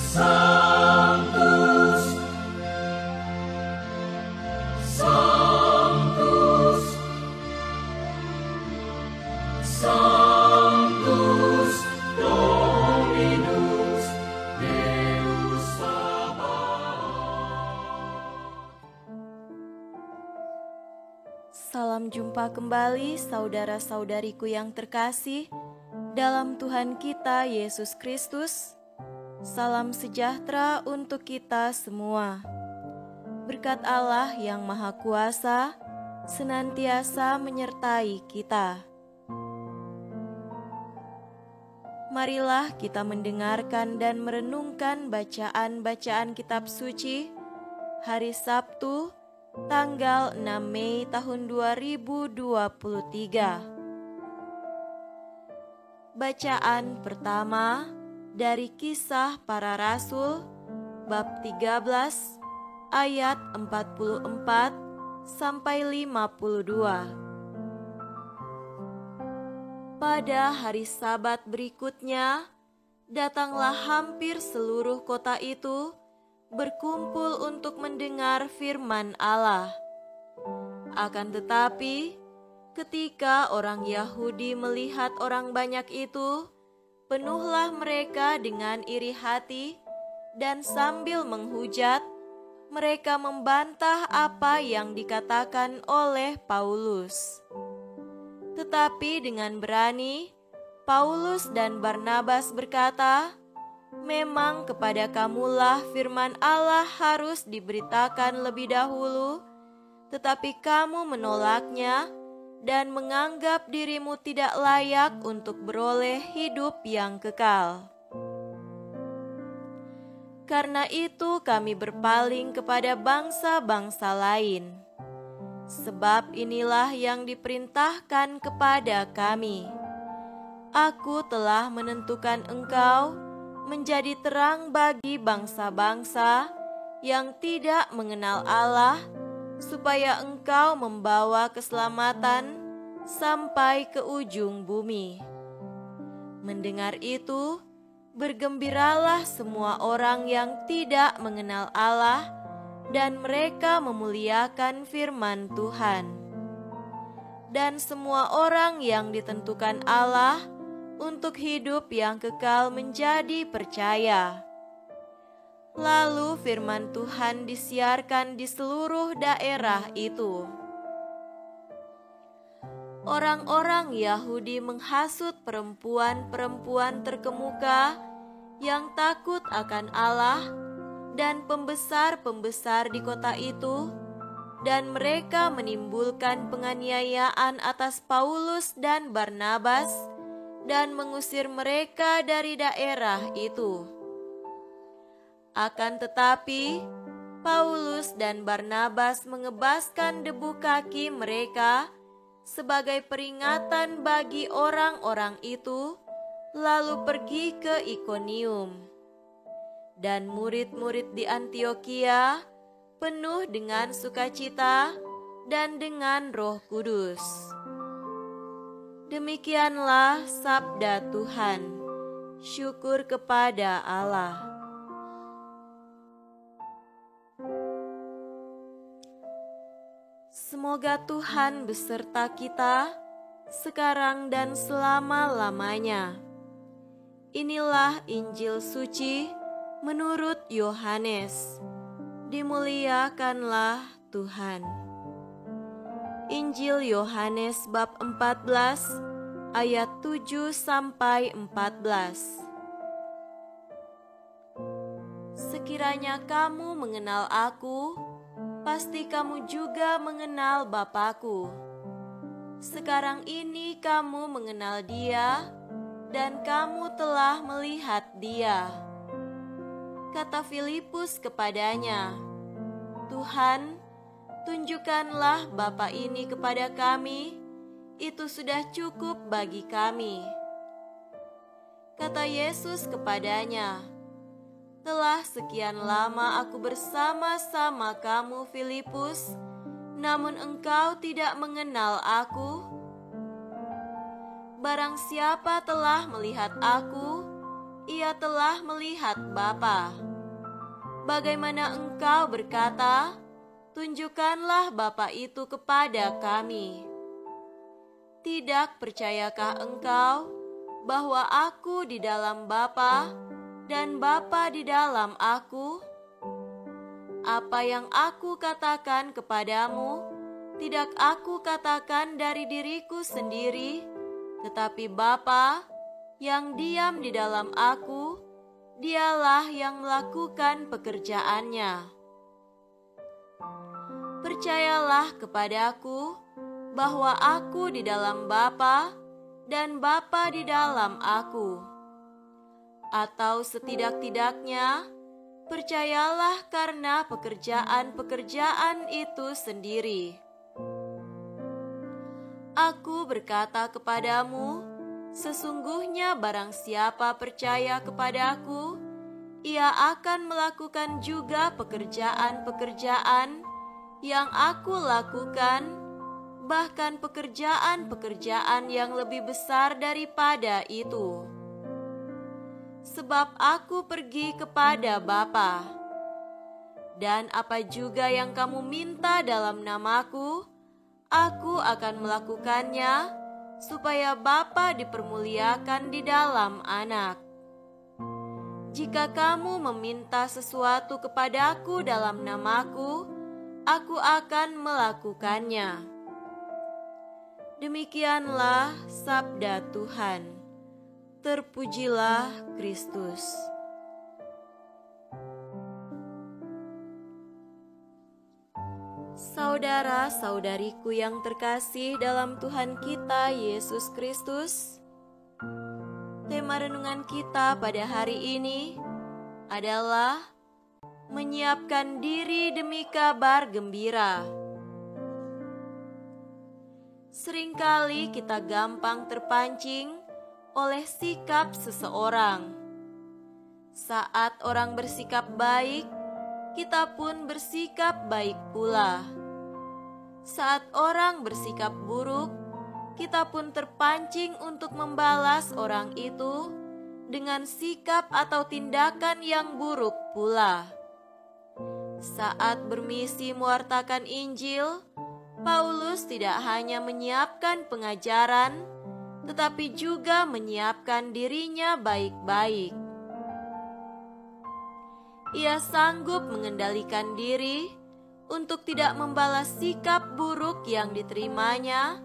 Sanctus, Sanctus, Sanctus Dominus Deus Sabaoth. Salam jumpa kembali saudara-saudariku yang terkasih dalam Tuhan kita Yesus Kristus. Salam sejahtera untuk kita semua. Berkat Allah yang Maha Kuasa senantiasa menyertai kita. Marilah kita mendengarkan dan merenungkan bacaan-bacaan kitab suci hari Sabtu tanggal 6 Mei tahun 2023. Bacaan pertama dari Kisah Para Rasul bab 13 ayat 44 sampai 52. Pada hari Sabat berikutnya, datanglah hampir seluruh kota itu berkumpul untuk mendengar firman Allah. Akan tetapi, ketika orang Yahudi melihat orang banyak itu, penuhlah mereka dengan iri hati, dan sambil menghujat, mereka membantah apa yang dikatakan oleh Paulus. Tetapi dengan berani, Paulus dan Barnabas berkata, "Memang kepada kamulah firman Allah harus diberitakan lebih dahulu, tetapi kamu menolaknya dan menganggap dirimu tidak layak untuk beroleh hidup yang kekal. Karena itu kami berpaling kepada bangsa-bangsa lain. Sebab inilah yang diperintahkan kepada kami. Aku telah menentukan engkau menjadi terang bagi bangsa-bangsa yang tidak mengenal Allah, supaya engkau membawa keselamatan sampai ke ujung bumi." Mendengar itu, bergembiralah semua orang yang tidak mengenal Allah, dan mereka memuliakan firman Tuhan. Dan semua orang yang ditentukan Allah untuk hidup yang kekal menjadi percaya. Lalu firman Tuhan disiarkan di seluruh daerah itu. Orang-orang Yahudi menghasut perempuan-perempuan terkemuka yang takut akan Allah dan pembesar-pembesar di kota itu, dan mereka menimbulkan penganiayaan atas Paulus dan Barnabas dan mengusir mereka dari daerah itu. Akan tetapi, Paulus dan Barnabas mengebaskan debu kaki mereka sebagai peringatan bagi orang-orang itu, lalu pergi ke Ikonium. Dan murid-murid di Antiokhia penuh dengan sukacita dan dengan Roh Kudus. Demikianlah sabda Tuhan. Syukur kepada Allah. Semoga Tuhan beserta kita sekarang dan selama-lamanya. Inilah Injil suci menurut Yohanes. Dimuliakanlah Tuhan. Injil Yohanes bab 14 ayat 7 sampai 14. Sekiranya kamu mengenal aku, pasti kamu juga mengenal Bapa-Ku. Sekarang ini kamu mengenal Dia, dan kamu telah melihat Dia. Kata Filipus kepadanya, "Tuhan, tunjukkanlah Bapa ini kepada kami, itu sudah cukup bagi kami." Kata Yesus kepadanya, "Telah sekian lama aku bersama-sama kamu, Filipus, namun engkau tidak mengenal aku? Barang siapa telah melihat aku, ia telah melihat Bapa. Bagaimana engkau berkata, tunjukkanlah Bapa itu kepada kami? Tidak percayakah engkau bahwa aku di dalam Bapa dan Bapa di dalam aku? Apa yang aku katakan kepadamu, tidak aku katakan dari diriku sendiri, tetapi Bapa yang diam di dalam aku, dialah yang melakukan pekerjaannya. Percayalah kepadaku bahwa aku di dalam Bapa dan Bapa di dalam aku. Atau setidak-tidaknya, percayalah karena pekerjaan-pekerjaan itu sendiri. Aku berkata kepadamu, sesungguhnya barang siapa percaya kepadaku, ia akan melakukan juga pekerjaan-pekerjaan yang aku lakukan, bahkan pekerjaan-pekerjaan yang lebih besar daripada itu. Sebab aku pergi kepada Bapa. Dan apa juga yang kamu minta dalam namaku, aku akan melakukannya, supaya Bapa dipermuliakan di dalam Anak. Jika kamu meminta sesuatu kepadaku dalam namaku, aku akan melakukannya. Demikianlah sabda Tuhan. Terpujilah Kristus. Saudara-saudariku yang terkasih dalam Tuhan kita Yesus Kristus, tema renungan kita pada hari ini adalah menyiapkan diri demi kabar gembira. Seringkali kita gampang terpancing oleh sikap seseorang. Saat orang bersikap baik, kita pun bersikap baik pula. Saat orang bersikap buruk, kita pun terpancing untuk membalas orang itu dengan sikap atau tindakan yang buruk pula. Saat bermisi mewartakan Injil, Paulus tidak hanya menyiapkan pengajaran, tetapi juga menyiapkan dirinya baik-baik. Ia sanggup mengendalikan diri untuk tidak membalas sikap buruk yang diterimanya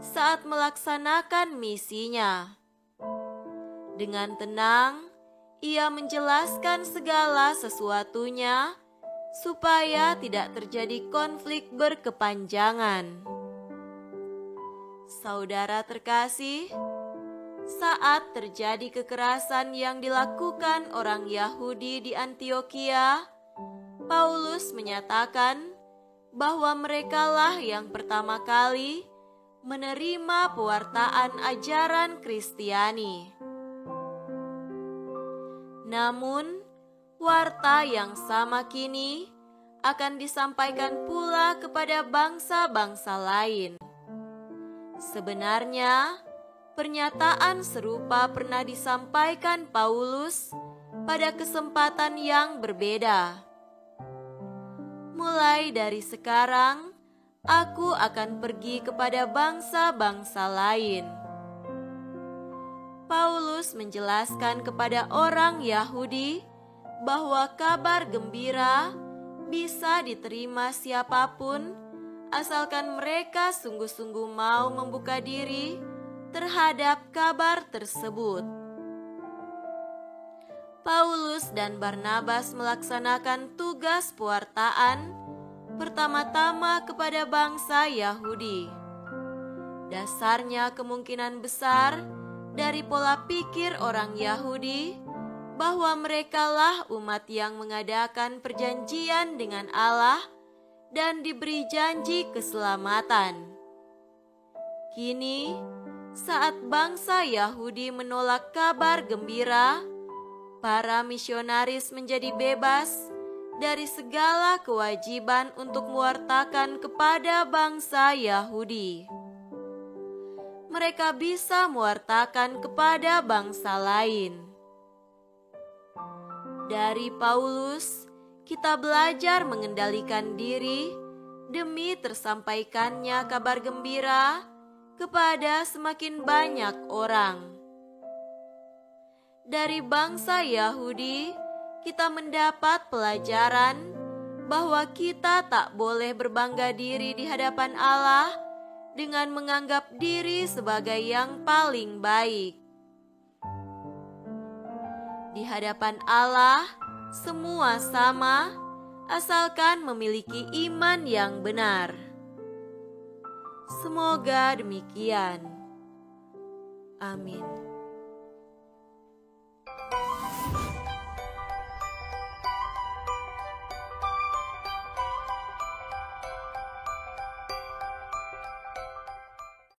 saat melaksanakan misinya. Dengan tenang, ia menjelaskan segala sesuatunya supaya tidak terjadi konflik berkepanjangan. Saudara terkasih, saat terjadi kekerasan yang dilakukan orang Yahudi di Antiokhia, Paulus menyatakan bahwa merekalah yang pertama kali menerima pewartaan ajaran Kristiani. Namun, warta yang sama kini akan disampaikan pula kepada bangsa-bangsa lain. Sebenarnya, pernyataan serupa pernah disampaikan Paulus pada kesempatan yang berbeda. Mulai dari sekarang, aku akan pergi kepada bangsa-bangsa lain. Paulus menjelaskan kepada orang Yahudi bahwa kabar gembira bisa diterima siapapun, asalkan mereka sungguh-sungguh mau membuka diri terhadap kabar tersebut. Paulus dan Barnabas melaksanakan tugas pewartaan pertama-tama kepada bangsa Yahudi. Dasarnya kemungkinan besar dari pola pikir orang Yahudi bahwa merekalah umat yang mengadakan perjanjian dengan Allah dan diberi janji keselamatan. Kini, saat bangsa Yahudi menolak kabar gembira, para misionaris menjadi bebas dari segala kewajiban untuk mewartakan kepada bangsa Yahudi. Mereka bisa mewartakan kepada bangsa lain. Dari Paulus, kita belajar mengendalikan diri demi tersampaikannya kabar gembira kepada semakin banyak orang. Dari bangsa Yahudi, kita mendapat pelajaran bahwa kita tak boleh berbangga diri di hadapan Allah dengan menganggap diri sebagai yang paling baik. Di hadapan Allah, semua sama, asalkan memiliki iman yang benar. Semoga demikian. Amin.